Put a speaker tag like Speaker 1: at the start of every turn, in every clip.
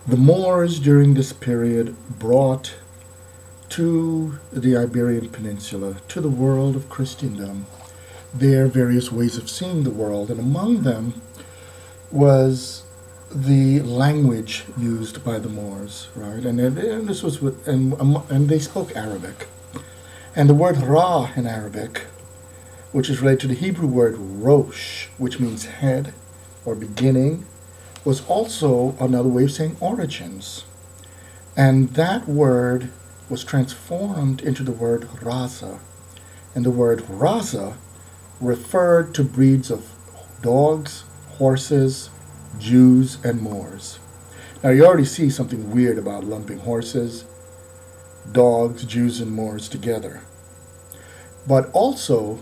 Speaker 1: The Moors during this period brought to the Iberian Peninsula, to the world of Christendom, their various ways of seeing the world, and among them was the language used by the Moors, right? And this was and they spoke Arabic, and the word Ra in Arabic, which is related to the Hebrew word Rosh, which means head or beginning, was also another way of saying origins, and that word was transformed into the word Raza, and the word Raza referred to breeds of dogs, horses, Jews, and Moors. Now you already see something weird about lumping horses, dogs, Jews, and Moors together. But also,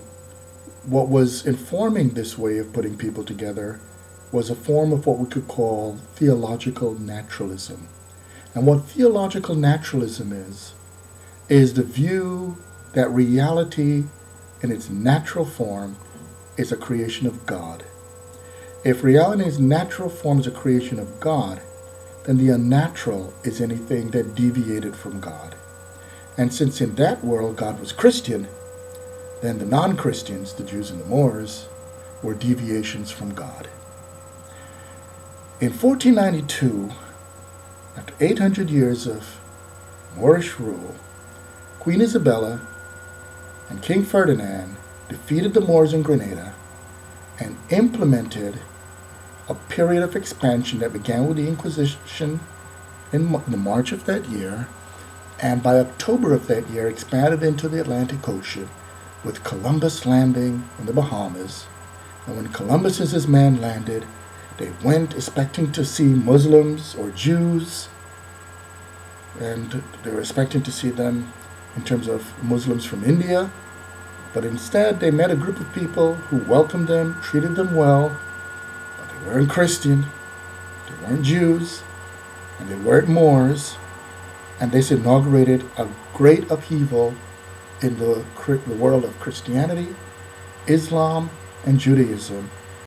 Speaker 1: what was informing this way of putting people together was a form of what we could call theological naturalism. And what theological naturalism is the view that reality in its natural form is a creation of God. If reality in its natural form is a creation of God, then the unnatural is anything that deviated from God. And since in that world God was Christian, then the non-Christians, the Jews and the Moors, were deviations from God. In 1492, after 800 years of Moorish rule, Queen Isabella and King Ferdinand defeated the Moors in Grenada and implemented a period of expansion that began with the Inquisition in the March of that year, and by October of that year expanded into the Atlantic Ocean, with Columbus landing in the Bahamas. And when Columbus and his men landed, they went expecting to see Muslims or Jews, and they were expecting to see them in terms of Muslims from India, but instead they met a group of people who welcomed them, treated them well, but they weren't Christian, they weren't Jews, and they weren't Moors, and this inaugurated a great upheaval in the world of Christianity, Islam, and Judaism